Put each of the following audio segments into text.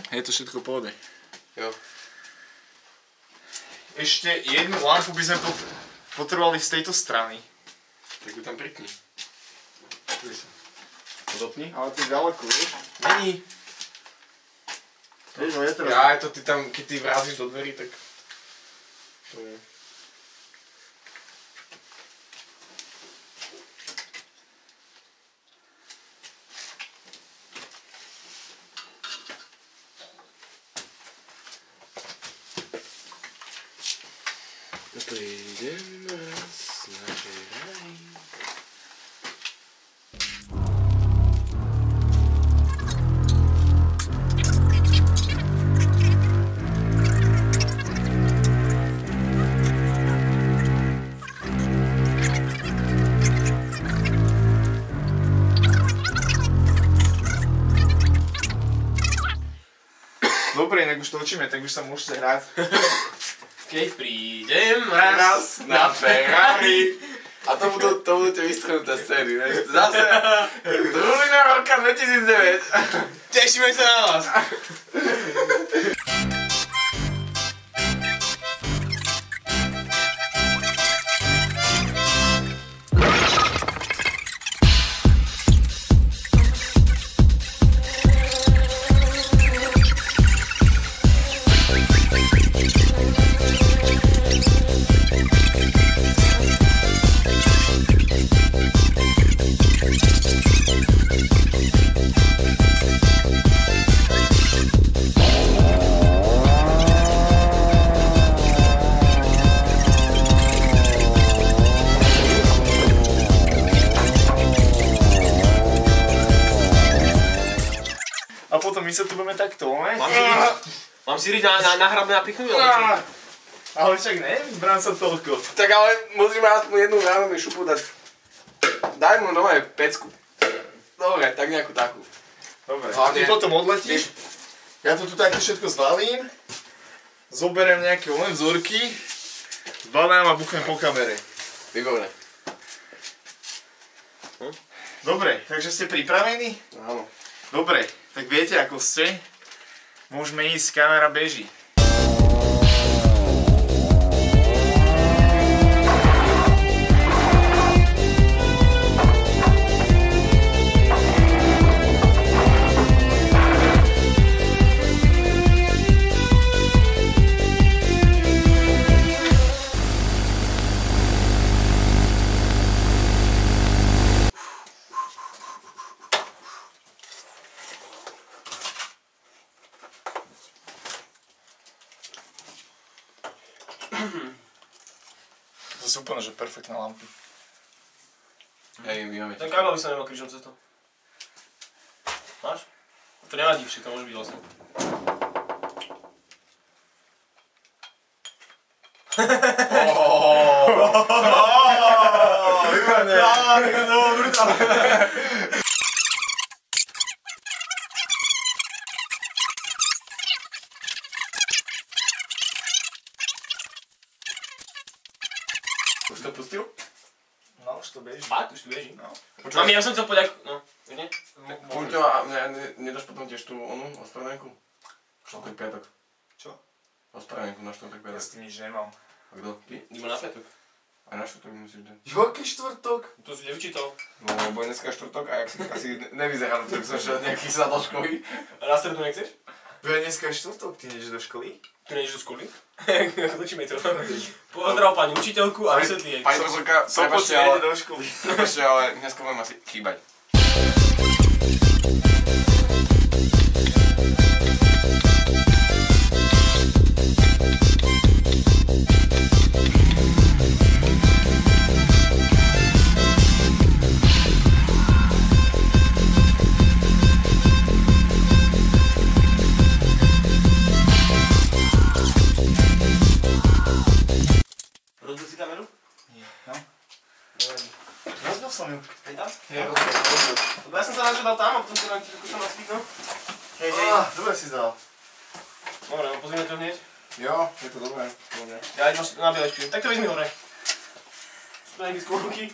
Je to všetko v pohode. Jo. Ešte jednu lampu by sme potrebovali z tejto strany. Tak ju tam prikni. Podopni. Ale to je ďaleko, vieš? Není. Vieš, no je teraz... Ja, to ty tam, keď ty vrázíš do dverí, tak... To je... Prídem raz na žeraj. Dobre, inak už točíme, tak už sa môžete hrať. Keď prídem raz na Ferrari. A to budú tie vystrhnuté scény, vieš? Zase druhina roka 2009. Tešíme sa na vás. A potom my sa tu budeme takto, ne? Mám si riť na hrabe napichnúť? Ale však ne, brám sa toľko. Tak ale musíme aspoň jednu ráno mi šupu dať. Daj mu nové pecku. Dobre, tak nejakú takú. Dobre, a ty potom odletíš. Ja to tu takto všetko zvalím. Zoberiem nejaké len vzorky. Zbadám a buchnem po kamere. Výborné. Dobre, takže ste pripravení? Áno. Dobre, tak viete ako ste. Môžeme ísť, kamera beží. To sú úplne, že perfektné lampy. Hej, my máme. Ten kábel by sa nemal krížom cestou. Máš? To nevadí, však to môže byť vlastne. Už to pustil? No, už to beží. Fakt, už tu beží. No. Mami, ja som chcel povedať, no, už nie? Poďte, nedáš potom tiež tú onu, ospravenku? Štvrtok, piatok. Čo? Ospravenku na štvrtok, Ja piatok. s tým nič nemám. A kto? Ty? Iba na piatok. A na štvrtok musíš dať. Jaký štvrtok? To si nevyčítal. No, lebo je dneska štvrtok a jak si asi nevyzerá, tak som šiel nejaký sadoškový. A na stredu nechceš? Veď dneska je štvrtok, ty nejdeš do školy? Tu nejdeš do školy? Točíme to. Pozdrav pani učiteľku a vysvetlí jej. Pani profesorka, Sopoci nejde do školy. prepačte, ale dneska budem asi chýbať. Rozbil si kameru? Nie, no. Rozbil som ju. Hej tam? Ja rozumiem. Lebo ja som sa dal tam a potom sa nám ti skúšam na spík, no. Hej, hej. Dobre si dal. Dobre, no pozrieme to hneď. Jo, je to dobré. Ja idem na bielečky. Tak to vezmi hore. Sú to nejaké skôrky.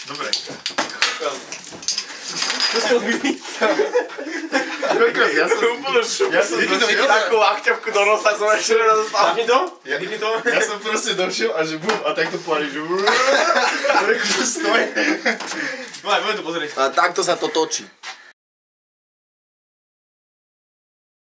Dobre. To si odbili. Kokos, ja som došiel. Takú akťovku do nosa som ešte nedostal. Zapni to. Vypni to. Ja som proste došiel a že bum, a takto pôjde, že Reku, stoj. Poďme to pozrieť. A takto sa to točí.